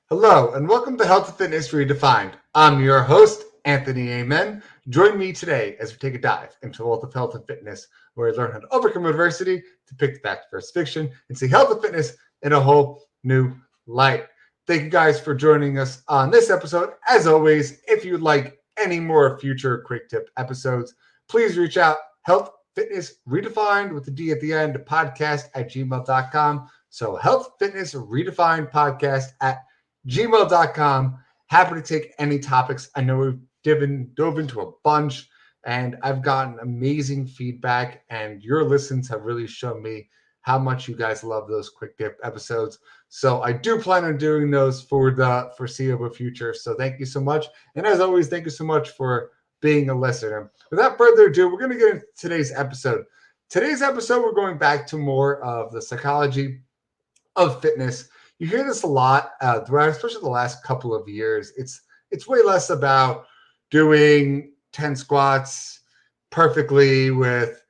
Hello, and welcome to Health and Fitness Redefined. I'm your host, Anthony Amen. Join me today as we take a dive into the world of health and fitness, where we learn how to overcome adversity, depict fact versus fiction, and see health and fitness in a whole new light. Thank you guys for joining us on this episode. As always, if you'd like any more future quick tip episodes, please reach out. Health Fitness Redefined with the D at the end, podcast at gmail.com. So Health Fitness Redefined podcast at gmail.com. Happy to take any topics. I know we've dove into a bunch, and I've gotten amazing feedback, and your listens have really shown me how much you guys love those quick tip episodes. So I do plan on doing those for the foreseeable future. So thank you so much. And as always, thank you so much for being a listener. Without further ado, we're going to get into today's episode. Today's episode, we're going back to more of the psychology of fitness. You hear this a lot throughout, especially the last couple of years. It's way less about doing 10 squats perfectly with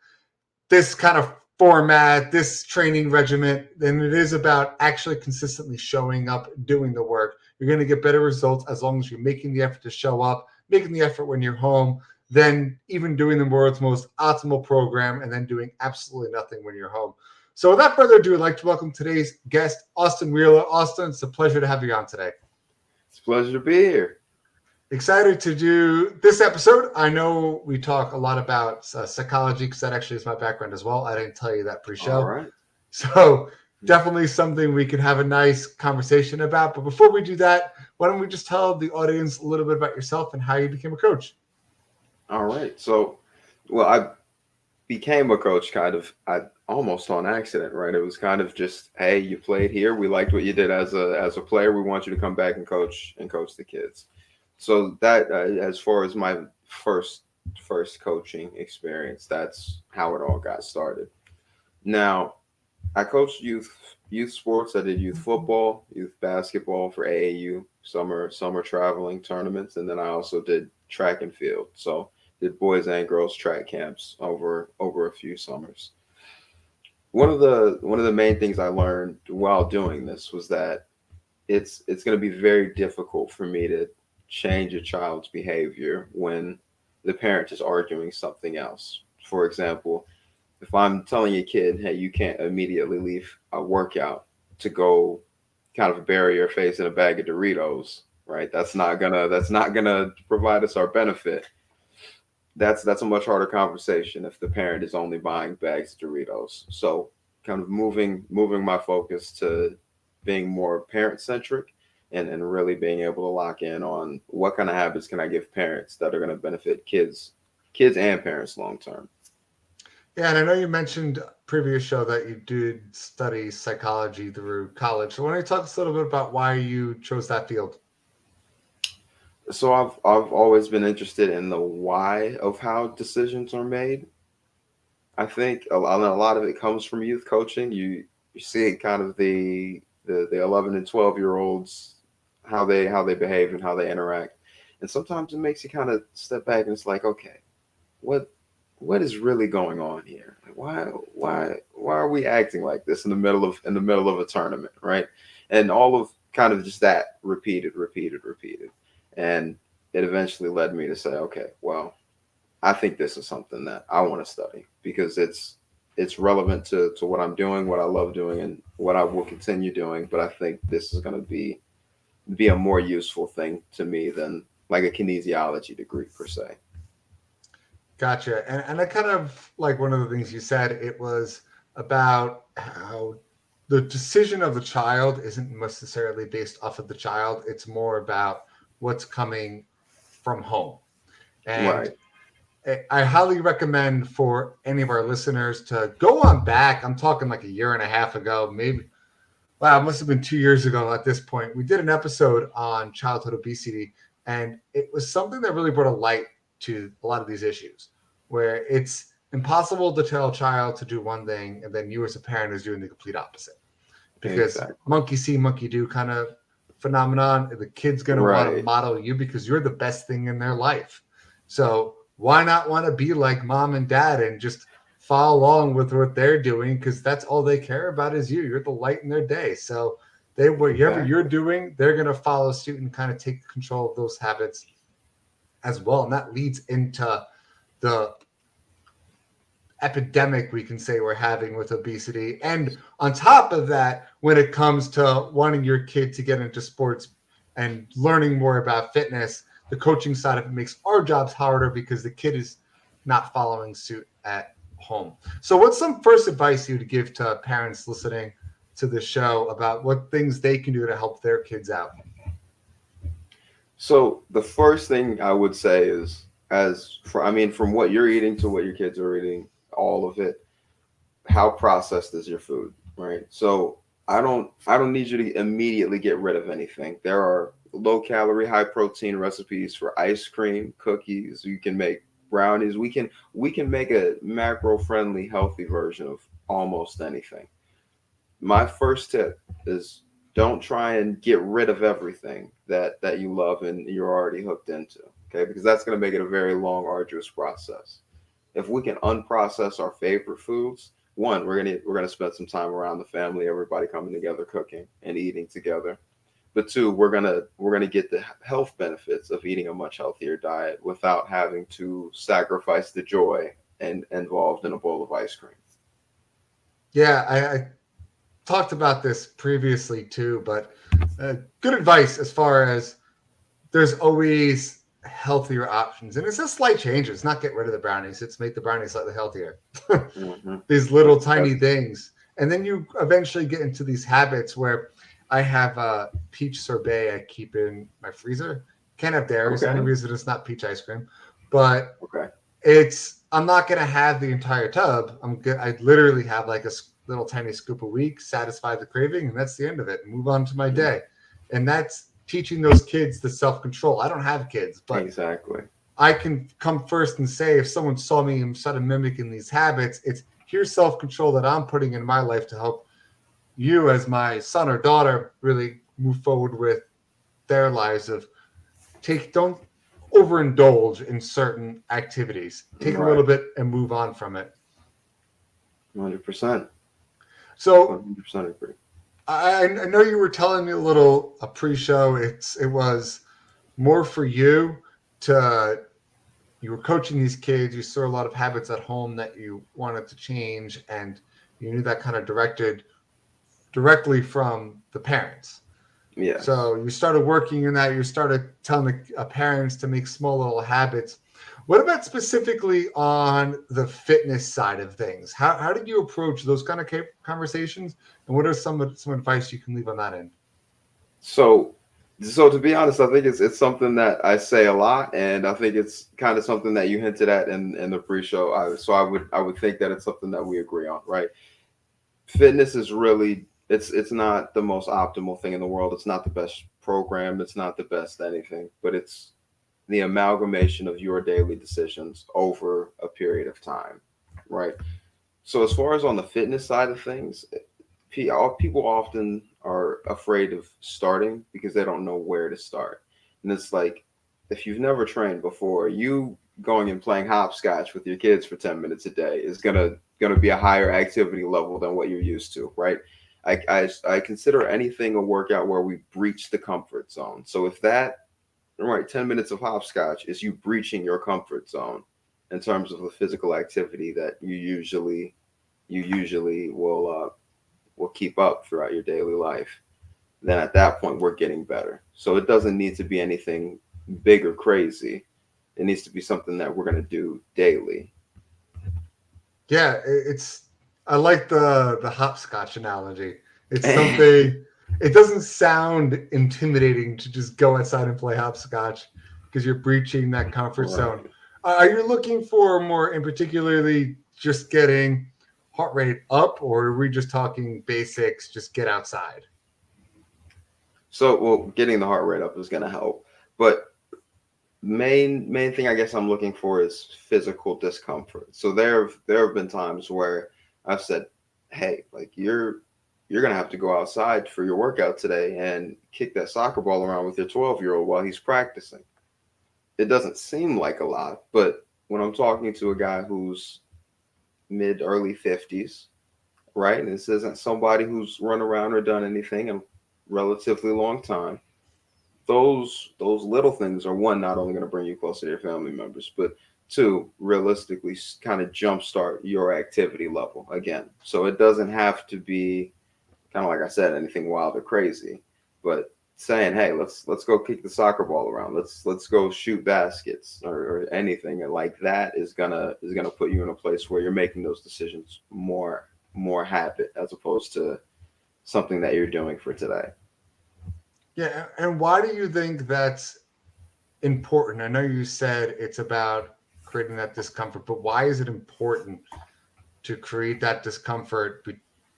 this kind of format, this training regimen, than it is about actually consistently showing up, doing the work. You're going to get better results as long as you're making the effort to show up, making the effort when you're home, than even doing the world's most optimal program and then doing absolutely nothing when you're home. So without further ado, I'd like to welcome today's guest, Austin Wheeler. Austin, it's a pleasure to have you on today. It's a pleasure to be here. Excited to do this episode. I know we talk a lot about psychology because that actually is my background as well. I didn't tell you that pre-show. All right. So definitely something we can have a nice conversation about. But before we do that, why don't we just tell the audience a little bit about yourself and how you became a coach? All right. So, I became a coach almost on accident, right? It was kind of just, hey, you played here. We liked what you did as a player. We want you to come back and coach the kids. So that, as far as my first coaching experience, that's how it all got started. Now, I coached youth sports. I did youth football, youth basketball for AAU, summer traveling tournaments, and then I also did track and field. So did boys and girls track camps over a few summers. One of the main things I learned while doing this was that it's going to be very difficult for me to change a child's behavior when the parent is arguing something else. For example, if I'm telling a kid, hey, you can't immediately leave a workout to go kind of bury your face in a bag of Doritos, right? That's not gonna provide us our benefit. That's a much harder conversation if the parent is only buying bags of Doritos. So kind of moving my focus to being more parent centric and really being able to lock in on what kind of habits can I give parents that are going to benefit kids and parents long term. Yeah, and I know you mentioned previous show that you did study psychology through college. So why don't you talk us a little bit about why you chose that field? So I've always been interested in the why of how decisions are made. I think a lot of it comes from youth coaching. You see kind of the 11 and 12-year-olds, how they behave and how they interact. And sometimes it makes you kind of step back and it's like, okay, what is really going on here? Like, why are we acting like this in the middle of a tournament, right? And all of kind of just that repeated. And it eventually led me to say, okay, well, I think this is something that I want to study because it's relevant to what I'm doing, what I love doing, and what I will continue doing. But I think this is going to be a more useful thing to me than like a kinesiology degree per se. Gotcha. And I kind of like one of the things you said, it was about how the decision of the child isn't necessarily based off of the child. It's more about what's coming from home. And Right. I highly recommend for any of our listeners to go on back. I'm talking like a year and a half ago, maybe. Wow, it must have been 2 years ago at this point. We did an episode on childhood obesity, and it was something that really brought a light to a lot of these issues, where it's impossible to tell a child to do one thing, and then you as a parent is doing the complete opposite. Because Exactly. monkey see, monkey do kind of phenomenon. The kid's going to want to Right. model you because you're the best thing in their life. So why not want to be like mom and dad and just follow along with what they're doing? Because that's all they care about is you. You're the light in their day. So they whatever you're Exactly. doing, they're gonna follow suit and kind of take control of those habits as well. And that leads into the epidemic we can say we're having with obesity. And on top of that, when it comes to wanting your kid to get into sports and learning more about fitness, the coaching side of it makes our jobs harder because the kid is not following suit at home. So what's some first advice you would give to parents listening to the show about what things they can do to help their kids out? So the first thing I would say is, I mean, from what you're eating to what your kids are eating, all of it, how processed is your food, right? So I don't need you to immediately get rid of anything. There are low calorie, high protein recipes for ice cream, cookies. You can make brownies. We can make a macro friendly, healthy version of almost anything. My first tip is, don't try and get rid of everything that you love and you're already hooked into. Okay, because that's going to make it a very long, arduous process. If we can unprocess our favorite foods, one, we're gonna spend some time around the family, everybody coming together, cooking and eating together. But two, we're gonna get the health benefits of eating a much healthier diet without having to sacrifice the joy and involved in a bowl of ice cream. Yeah, I talked about this previously too, but good advice as far as there's always healthier options. And it's just slight changes, not get rid of the brownies. It's make the brownies slightly healthier. Hmm. These little That's tiny things. And then you eventually get into these habits where I have a peach sorbet I keep in my freezer. Can't have dairy. It's the only okay. reason it's not peach ice cream. But Okay. I'm not gonna have the entire tub. I literally have like a little tiny scoop a week, satisfy the craving, and that's the end of it. Move on to my Mhm. day, and that's teaching those kids the self control. I don't have kids, but Exactly. I can come first and say if someone saw me and started mimicking these habits, it's here's self control that I'm putting in my life to help you as my son or daughter really move forward with their lives of don't overindulge in certain activities. Take a little Right. bit and move on from it. 100%. So 100% agree. I know you were telling me a little a pre-show. It was more for you to you were coaching these kids. You saw a lot of habits at home that you wanted to change, and you knew that kind of directed directly from the parents. Yes. So you started working in that. You started telling the parents to make small little habits. What about specifically on the fitness side of things? How did you approach those kind of conversations? And what are some advice you can leave on that end? So, so to be honest, I think it's something that I say a lot, and I think it's kind of something that you hinted at in the pre-show. So I would think that it's something that we agree on, right? Fitness is really, it's not the most optimal thing in the world. It's not the best program. It's not the best anything, but it's the amalgamation of your daily decisions over a period of time, right? So as far as on the fitness side of things, people often are afraid of starting because they don't know where to start. And it's like, if you've never trained before, you going and playing hopscotch with your kids for 10 minutes a day is gonna be a higher activity level than what you're used to, right? I consider anything a workout where we breach the comfort zone. So if that, right, 10 minutes of hopscotch is you breaching your comfort zone in terms of the physical activity that you usually will keep up throughout your daily life, then at that point we're getting better. So it doesn't need to be anything big or crazy. It needs to be something that we're going to do daily. Yeah, it's I like the hopscotch analogy. It's something it doesn't sound intimidating to just go outside and play hopscotch because you're breaching that comfort zone. Right. Are you looking for more in particularly just getting heart rate up, or are we just talking basics, just get outside? So, well, getting the heart rate up is going to help, but main thing I guess I'm looking for is physical discomfort. So there have been times where I've said, "Hey, like you're gonna have to go outside for your workout today and kick that soccer ball around with your 12-year-old while he's practicing." It doesn't seem like a lot, but when I'm talking to a guy who's mid early 50s, right? And this isn't somebody who's run around or done anything in a relatively long time. Those little things are, one, not only going to bring you closer to your family members, but two, realistically kind of jumpstart your activity level again. So it doesn't have to be kind of like I said, anything wild or crazy, but saying, hey, let's go kick the soccer ball around. Let's go shoot baskets or anything like that is gonna put you in a place where you're making those decisions more habit as opposed to something that you're doing for today. Yeah, and why do you think that's important? I know you said it's about creating that discomfort, but why is it important to create that discomfort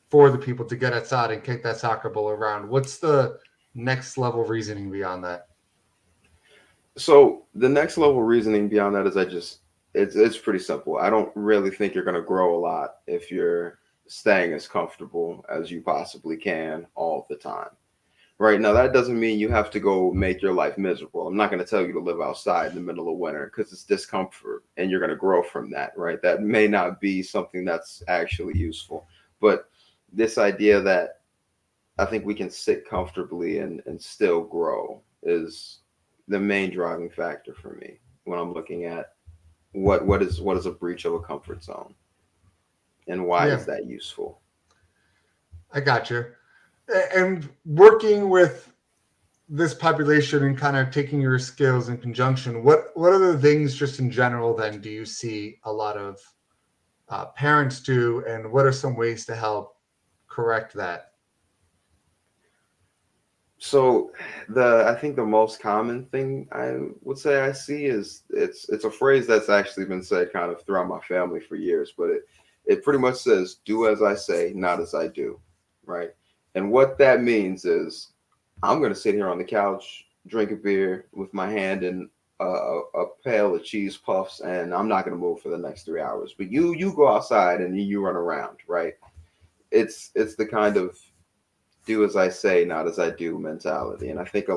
for the people to get outside and kick that soccer ball around? What's the next level reasoning beyond that? So the next level reasoning beyond that is it's pretty simple. I don't really think you're gonna grow a lot if you're staying as comfortable as you possibly can all the time. Right now, that doesn't mean you have to go make your life miserable. I'm not going to tell you to live outside in the middle of winter because it's discomfort and you're going to grow from that, right? That may not be something that's actually useful. But this idea that I think we can sit comfortably and still grow is the main driving factor for me when I'm looking at what is a breach of a comfort zone and why Yeah, is that useful. I got you. And working with this population and kind of taking your skills in conjunction, what other things just in general then do you see a lot of parents do, and what are some ways to help correct that? So I think the most common thing I would say I see is it's a phrase that's actually been said kind of throughout my family for years, but it pretty much says do as I say, not as I do, right? And what that means is I'm going to sit here on the couch, drink a beer with my hand in a pail of cheese puffs, and I'm not going to move for the next 3 hours. But you go outside and you run around, right? It's the kind of do as I say, not as I do mentality. And I think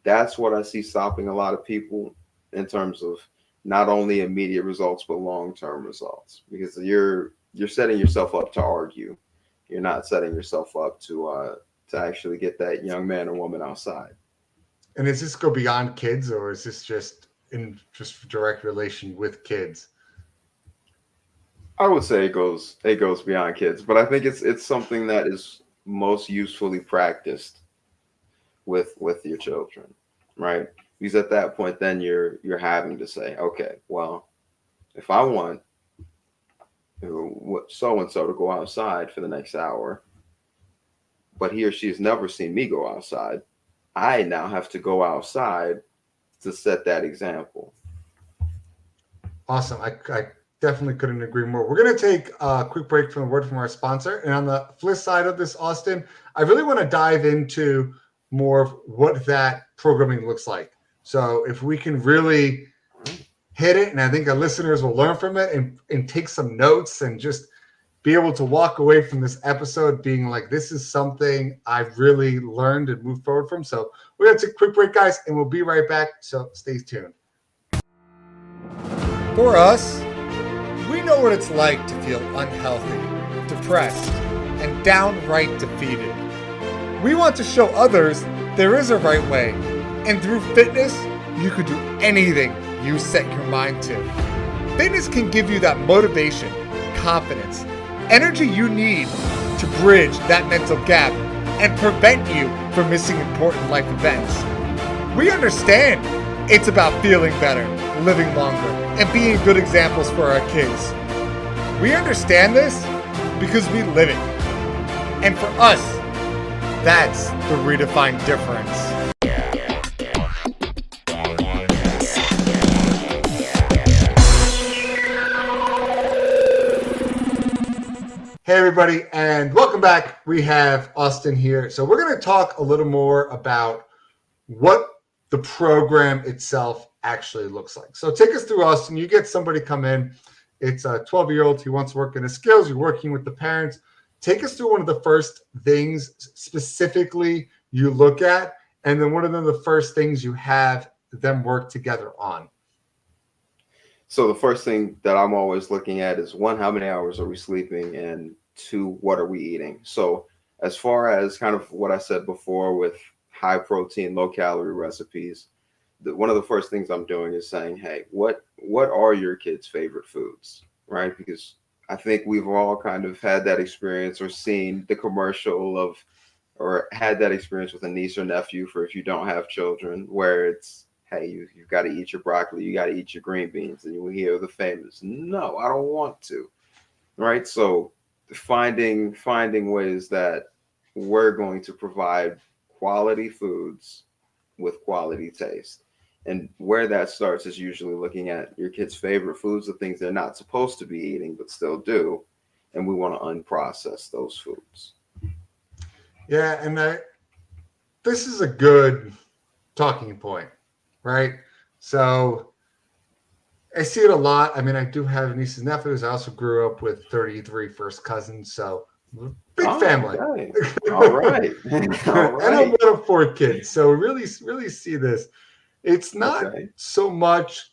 that's what I see stopping a lot of people in terms of not only immediate results but long-term results because you're setting yourself up to argue. You're not setting yourself up to actually get that young man or woman outside. And does this go beyond kids, or is this just in just direct relation with kids? I would say it goes beyond kids, but I think it's something that is most usefully practiced with your children, right? Because at that point, then you're having to say, okay, well, if I want so and so to go outside for the next hour, but he or she has never seen me go outside, I now have to go outside to set that example. Awesome. I definitely couldn't agree more. We're going to take a quick break from the word from our sponsor. And on the flip side of this, Austin, I really want to dive into more of what that programming looks like. So if we can really hit it, and I think our listeners will learn from it and take some notes and just be able to walk away from this episode being like, this is something I've really learned and moved forward from. So we're going to take a quick break, guys, and we'll be right back. So stay tuned. For us, we know what it's like to feel unhealthy, depressed, and downright defeated. We want to show others there is a right way, and through fitness, you could do anything you set your mind to. Fitness can give you that motivation, confidence, energy you need to bridge that mental gap and prevent you from missing important life events. We understand it's about feeling better, living longer, and being good examples for our kids. We understand this because we live it. And for us, that's the redefined difference. Hey, everybody, and welcome back. We have Austin here. So we're going to talk a little more about what the program itself actually looks like. So take us through, Austin. You get somebody come in. It's a 12-year-old who wants to work in his skills. You're working with the parents. Take us through one of the first things specifically you look at, and then what are the first things you have them work together on? So the first thing that I'm always looking at is one, how many hours are we sleeping, and two, what are we eating? So as far as kind of what I said before with high protein, low calorie recipes, one of the first things I'm doing is saying, hey, what are your kids' favorite foods, right? Because I think we've all kind of had that experience or seen the commercial of, or had that experience with a niece or nephew for if you don't have children, where it's, hey, you've got to eat your broccoli, you got to eat your green beans, and you hear the famous, no, I don't want to, right? So finding ways that we're going to provide quality foods with quality taste. And where that starts is usually looking at your kids' favorite foods, the things they're not supposed to be eating but still do, and we want to unprocess those foods. Yeah, and this is a good talking point, right? So I see it a lot. I mean, I do have nieces and nephews. I also grew up with 33 first cousins, so big Oh, family. okay. All right. All And I'm right. one of four kids, so really see this. It's not Okay. so much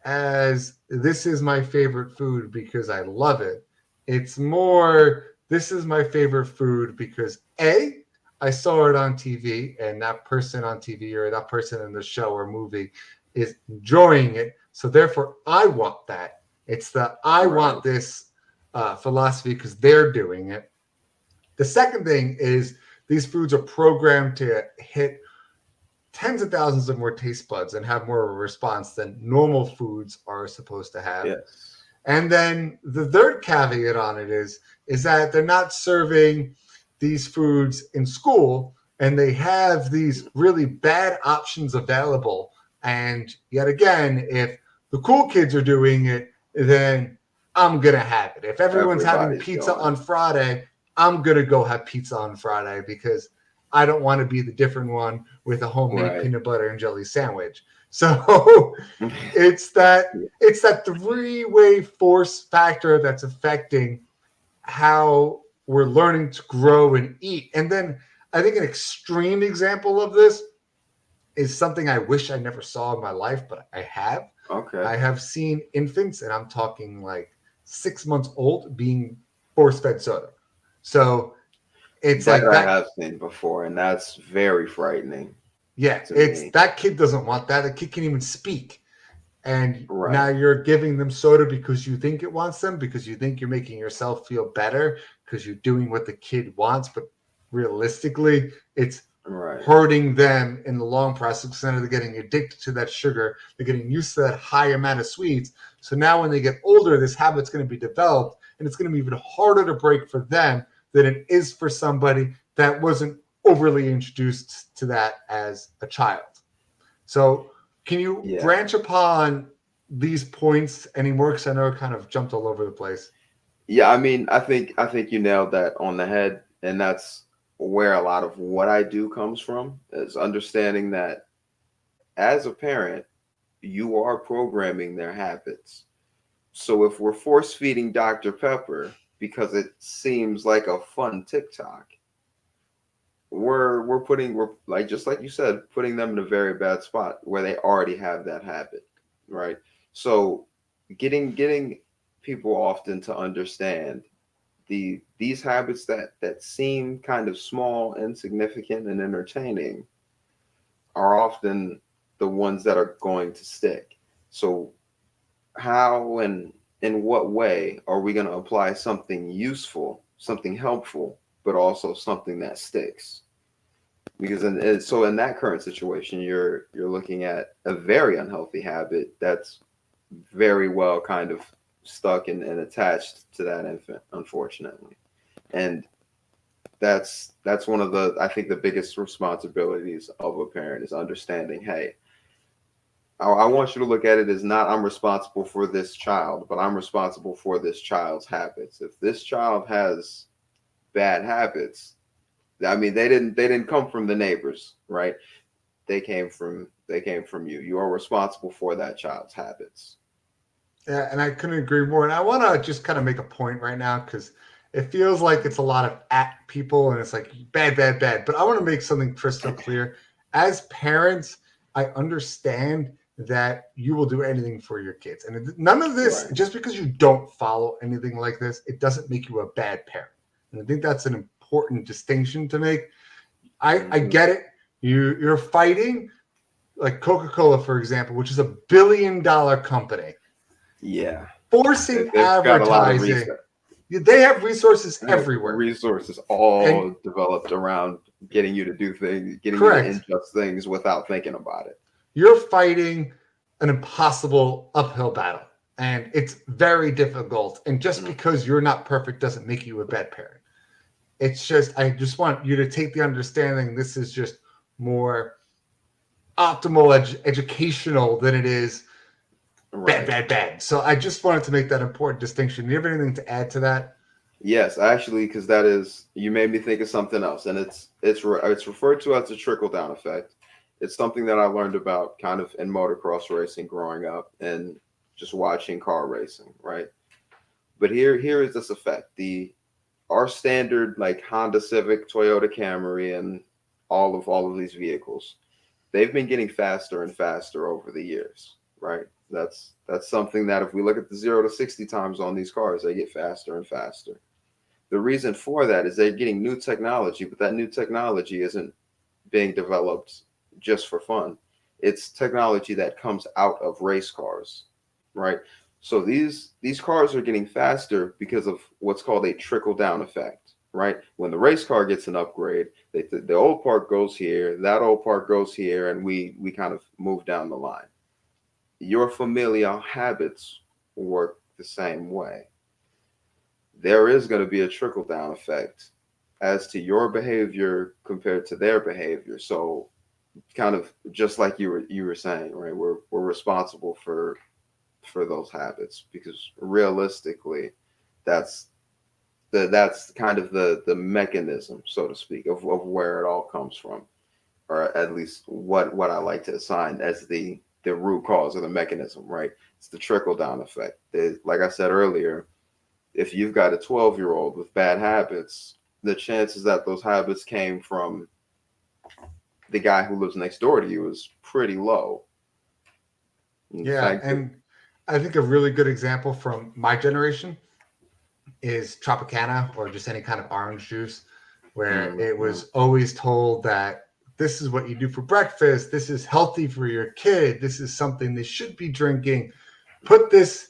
as this is my favorite food because I love it. It's more this is my favorite food because A, I saw it on TV and that person on TV or that person in the show or movie is enjoying it. So therefore, I want that. It's the I Right. want this philosophy because they're doing it. The second thing is these foods are programmed to hit tens of thousands of more taste buds and have more of a response than normal foods are supposed to have. Yes. And then the third caveat on it is that they're not serving these foods in school and they have these really bad options available. And yet again, if the cool kids are doing it, then I'm gonna have it. If everyone's having Everybody's pizza doing on it. Friday, I'm gonna go have pizza on Friday because I don't want to be the different one with a homemade Right. peanut butter and jelly sandwich. So it's that Yeah. it's that three-way force factor that's affecting how we're learning to grow and eat. And then I think an extreme example of this is something I wish I never saw in my life, but I have. Okay. I have seen infants, and I'm talking like 6 months old, being force fed soda. So it's That like I that. have seen before, and that's very frightening Yeah, to it's me. that kid doesn't want that. The kid can't even speak. And now Right. you're giving them soda because you think it wants them, because you think you're making yourself feel better, because you're doing what the kid wants, but realistically, it's Right. hurting them in the long process because then they're getting addicted to that sugar. They're getting used to that high amount of sweets. So now when they get older, this habit's going to be developed and it's going to be even harder to break for them than it is for somebody that wasn't overly introduced to that as a child. So can you Yeah. branch upon these points anymore? Because I know it kind of jumped all over the place. Yeah, I mean, I think you nailed that on the head, and that's where a lot of what I do comes from, is understanding that as a parent, you are programming their habits. So if we're force feeding Dr. Pepper because it seems like a fun TikTok, we're like, just like you said, putting them in a very bad spot where they already have that habit, right? So getting people often to understand these habits that seem kind of small, insignificant, and entertaining are often the ones that are going to stick. So how and in what way are we going to apply something useful, something helpful, but also something that sticks? Because so in that current situation, you're looking at a very unhealthy habit that's very well kind of stuck and attached to that infant, unfortunately. And that's one of the, I think, the biggest responsibilities of a parent is understanding, hey, I want you to look at it as not I'm responsible for this child, but I'm responsible for this child's habits. If this child has bad habits, I mean, they didn't come from the neighbors, right? They came from you. You are responsible for that child's habits. Yeah, and I couldn't agree more. And I want to just kind of make a point right now because it feels like it's a lot of at people and it's like bad, bad. But I want to make something crystal clear. As parents, I understand that you will do anything for your kids. And none of this, Right. just because you don't follow anything like this, it doesn't make you a bad parent. And I think that's an important distinction to make. I Hmm. get it. You're fighting like Coca-Cola, for example, which is $1 billion company, Yeah. forcing They've got a lot of advertising. They have resources everywhere. resources And all developed around getting you to do things, getting you to correct, ingest things without thinking about it. you're fighting an impossible uphill battle. And it's very difficult. And just Mm. because you're not perfect doesn't make you a bad parent. It's just, I just want you to take the understanding this is just more optimal educational than it is bad, Right. bad, bad. So I just wanted to make that important distinction. Do you have anything to add to that? Yes, actually, because that is you made me think of something else, and it's referred to as a trickle down effect. It's something that I learned about kind of in motocross racing growing up and just watching car racing, right? But here is this effect. The Our standard like Honda Civic, Toyota Camry, and all of these vehicles, they've been getting faster and faster over the years, right? That's something that if we look at the 0 to 60 times on these cars, they get faster and faster. The reason for that is they're getting new technology, but that new technology isn't being developed just for fun. It's technology that comes out of race cars, right? So these cars are getting faster because of what's called a trickle down effect, right? When the race car gets an upgrade, the old part goes here, that old part goes here, and we kind of move down the line. Your familial habits work the same way. There is going to be a trickle down effect as to your behavior compared to their behavior. So kind of just like you were saying, right? We're responsible for those habits because realistically, that's that's kind of the mechanism, so to speak, of where it all comes from, or at least what I like to assign as the root cause of the mechanism, right? It's the trickle down effect. Like I said earlier, if you've got a 12-year-old with bad habits, the chances that those habits came from the guy who lives next door to you is pretty low. In Yeah. fact, And I think a really good example from my generation is Tropicana or just any kind of orange juice, where it mhm. was always told that this is what you do for breakfast. This is healthy for your kid. This is something they should be drinking. Put this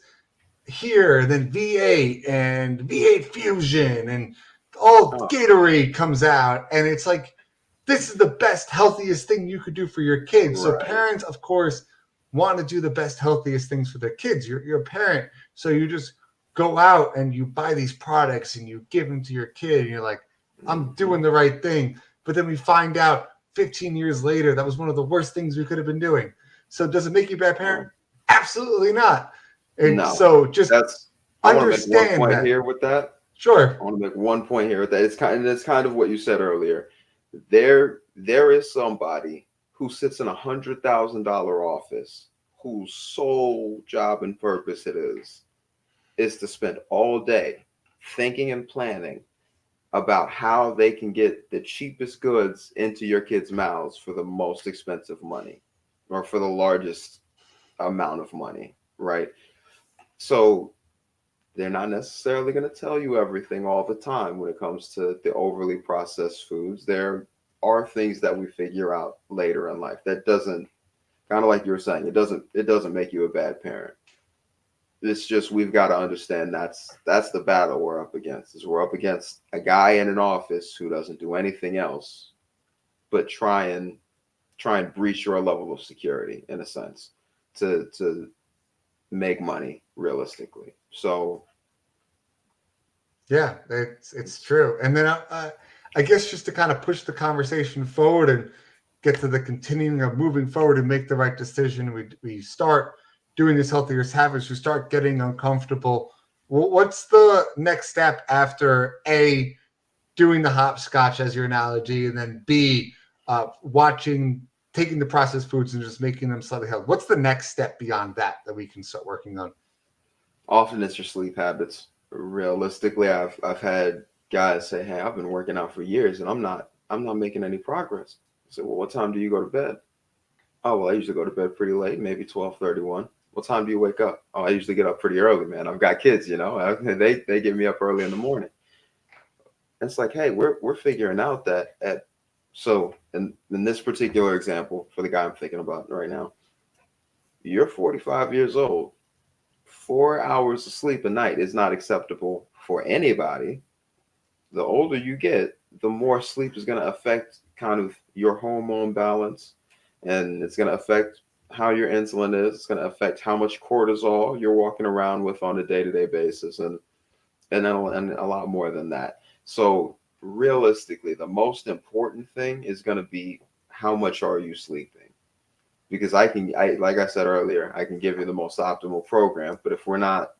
here, and then V8 and V8 Fusion and all Oh, Gatorade comes out. And it's like, this is the best, healthiest thing you could do for your kids. So right. parents, of course, want to do the best, healthiest things for their kids. You're a parent. So you just go out and you buy these products and you give them to your kid. And you're like, I'm Hmm. doing the right thing. But then we find out 15 years later that was one of the worst things we could have been doing. So does it make you a bad parent? Well, Absolutely not. And no, so just that's. I want to make one understand point that. here with that. I Sure. want to make one point here with that. It's kind of what you said earlier. There is somebody who sits in $100,000 office whose sole job and purpose it is to spend all day thinking and planning about how they can get the cheapest goods into your kids' mouths for the most expensive money or for the largest amount of money, right? So they're not necessarily going to tell you everything all the time when it comes to the overly processed foods. There are things that we figure out later in life that doesn't, kind of like you were saying, it doesn't make you a bad parent. It's just we've got to understand that's the battle we're up against. Is we're up against a guy in an office who doesn't do anything else but try and breach your level of security in a sense to make money realistically. So Yeah, it's it's, true. And then I guess just to kind of push the conversation forward and get to the continuing of moving forward and make the right decision, we start doing this healthier habits. We start getting uncomfortable. What's the next step after A, doing the hopscotch as your analogy, and then B, taking the processed foods and just making them slightly healthy? What's the next step beyond that we can start working on? often it's your sleep habits. Realistically, I've had guys say, "Hey, I've been working out for years and I'm not making any progress." I said, "Well, what time do you go to bed?" Oh, well, I usually go to bed pretty late, maybe 12:31. What time do you wake up? Oh, I usually get up pretty early, man. I've got kids, they get me up early in the morning. And it's like, hey, we're figuring out that at so in this particular example for the guy I'm thinking about right now, you're 45 years old. 4 hours of sleep a night is not acceptable for anybody. The older you get, the more sleep is going to affect kind of your hormone balance, and it's going to affect how your insulin is. It's going to affect how much cortisol you're walking around with on a day-to-day basis, and a lot more than that. So realistically, the most important thing is going to be how much are you sleeping? Because I like I said earlier, I can give you the most optimal program, but if we're not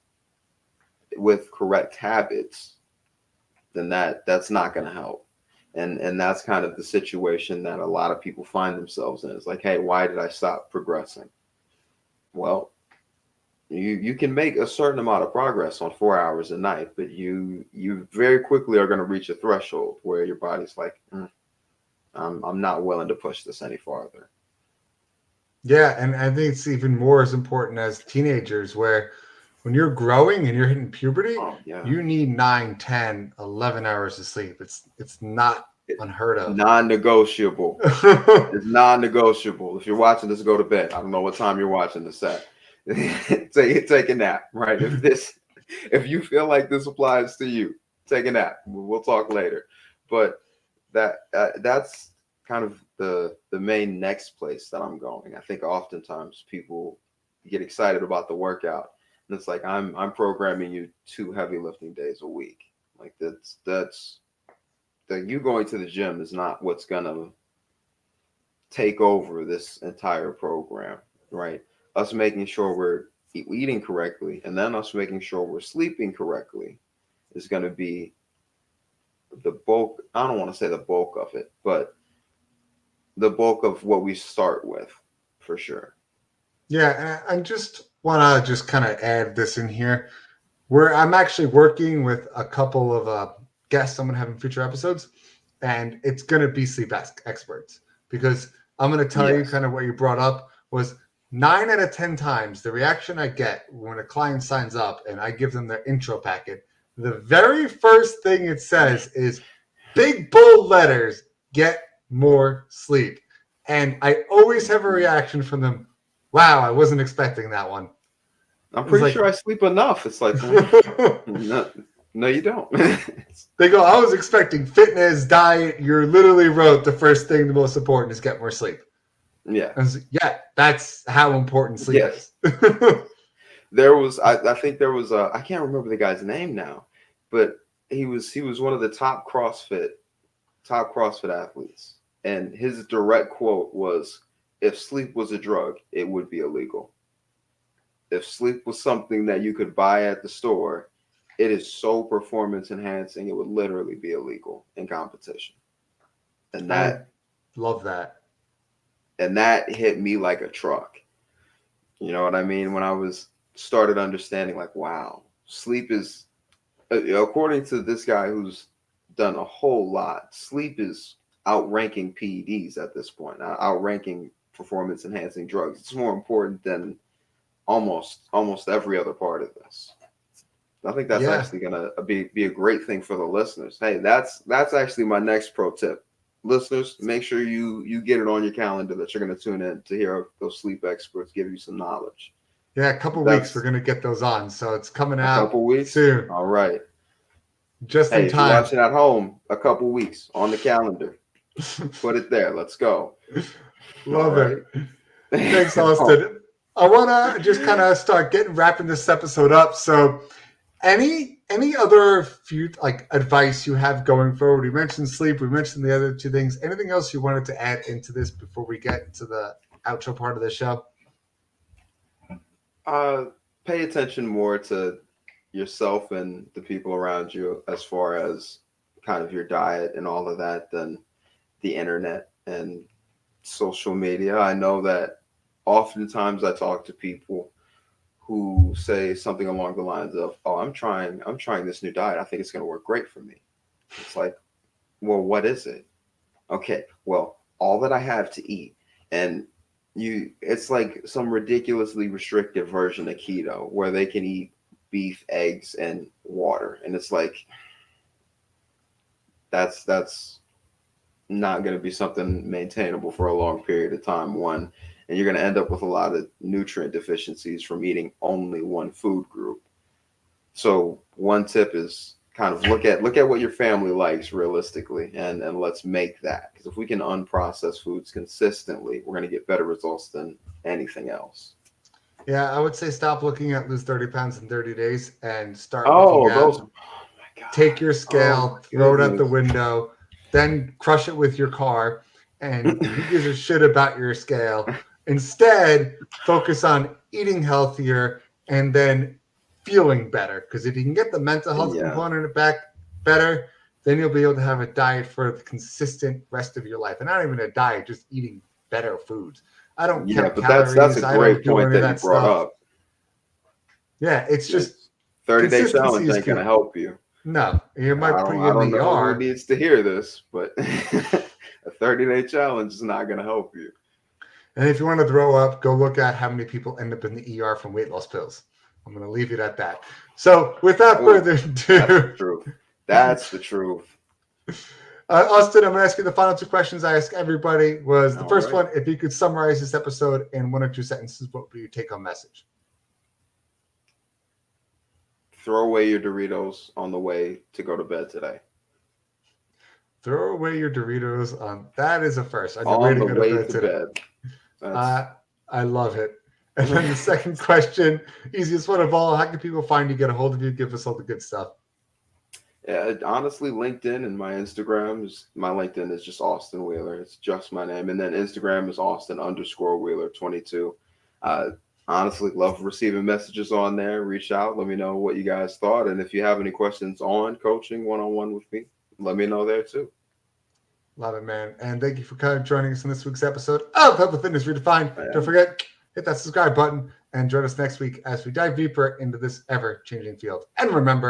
with correct habits, then that's not going to help. And that's kind of the situation that a lot of people find themselves in. It's like, hey, why did I stop progressing? Well, you can make a certain amount of progress on 4 hours a night, but you very quickly are going to reach a threshold where your body's like, I'm not willing to push this any farther. Yeah, and I think it's even more as important as teenagers, where when you're growing and you're hitting puberty, Oh yeah. you need 9, 10, 11 hours of sleep. It's not unheard of. Non-negotiable. It's non-negotiable. If you're watching this, go to bed. I don't know what time you're watching this at. Take a nap, right? If you feel like this applies to you, take a nap. We'll talk later. But that's kind of the main next place that I'm going. I think oftentimes people get excited about the workout, and it's like I'm programming you 2 heavy lifting days a week. Like that's that you going to the gym is not what's gonna take over this entire program, right? Us making sure we're eating correctly, and then us making sure we're sleeping correctly is going to be the bulk. I don't want to say the bulk of it, but the bulk of what we start with, for sure. Yeah, and I just want to just kind of add this in here, where I'm actually working with a couple of guests I'm going to have in future episodes, and it's going to be sleep experts, because I'm going to tell you Yes. kind of what you brought up was 9 out of 10 times the reaction I get when a client signs up and I give them their intro packet. The very first thing it says is big bold letters, get more sleep. And I always have a reaction from them. Wow, I wasn't expecting that one. I'm It's pretty like, sure I sleep enough. It's like, no, no, you don't. they go, I was expecting fitness, diet. You literally wrote the first thing, the most important is get more sleep. Yeah. I was like, yeah, that's how important sleep Yes. is. I think there was I can't remember the guy's name now, but he was one of the top CrossFit athletes, and his direct quote was, "If sleep was a drug, it would be illegal. If sleep was something that you could buy at the store, it is so performance enhancing, it would literally be illegal in competition." And I that love that. and that hit me like a truck. You know what I mean? When I was started understanding, like, wow, sleep is, according to this guy who's done a whole lot, sleep is outranking PEDs at this point, outranking performance enhancing drugs. It's more important than almost every other part of this. I think that's Yeah. actually gonna be a great thing for the listeners. Hey, that's actually my next pro tip. Listeners, make sure you get it on your calendar that you're gonna tune in to hear those sleep experts give you some knowledge. Yeah, a couple weeks we're That's going to get those on. So it's coming a out couple weeks. soon, All right. just in Hey, if you're time. watching at home, a couple weeks on the calendar. Put it there. Let's go. All Love right. it. Thanks, Oh, Austin. I want to just kind of start wrapping this episode up. So, any other few like advice you have going forward? We mentioned sleep. We mentioned the other two things. Anything else you wanted to add into this before we get to the outro part of the show? uh, pay attention more to yourself and the people around you as far as kind of your diet and all of that than the internet and social media. I know that oftentimes I talk to people who say something along the lines of, "Oh, I'm trying this new diet. I think it's going to work great for me." It's like, well, what is it? Okay, well, all that I have to eat, and it's like some ridiculously restrictive version of keto where they can eat beef, eggs, and water, and it's like that's not going to be something maintainable for a long period of time. One, and you're going to end up with a lot of nutrient deficiencies from eating only one food group. So one tip is kind of look at what your family likes realistically, and let's make that, because if we can unprocess foods consistently, we're going to get better results than anything else. Yeah, I would say stop looking at lose 30 pounds in 30 days and start looking Oh, at those! Oh my god! take your Oh my scale, throw it out the goodness! window, then crush it with your car. And who gives a shit about your scale? Instead, focus on eating healthier and then feeling better. Because if you can get the mental health Yeah, component back better, then you'll be able to have a diet for the consistent rest of your life. And not even a diet, just eating better foods. I don't yeah, count but that's a calories. I don't great do point any of that you that brought stuff. up. Yeah, it's just It's 30-day consistency challenge is ain't gonna key. help you. No, it might put you I in don't the know who ER. needs to hear this, but a 30-day challenge is not gonna help you. And if you want to throw up, go look at how many people end up in the ER from weight loss pills. I'm going to leave it at that. So, without Oh, further that's the ado, truth. That's the truth. Austin, I'm going to ask you the final two questions I ask everybody. Was the All first right. one, if you could summarize this episode in one or two sentences, what would be your take-home message? Throw away your Doritos on the way to go to bed today. Throw away your Doritos. That is a first on your way On to the go to way bed to today. bed. That's I love it. And then the second question, easiest one of all, how can people find you, get a hold of you, give us all the good stuff? yeah, honestly, LinkedIn and my LinkedIn is just Austin Wheeler. It's just my name. And then Instagram is Austin_Wheeler22. Uh, honestly, love receiving messages on there. Reach out, let me know what you guys thought. And if you have any questions on coaching one-on-one with me, let me know there too. Love it, man. And thank you for kind of joining us in this week's episode of Health and Fitness Redefined. Yeah. Don't forget, hit that subscribe button and join us next week as we dive deeper into this ever-changing field. And remember,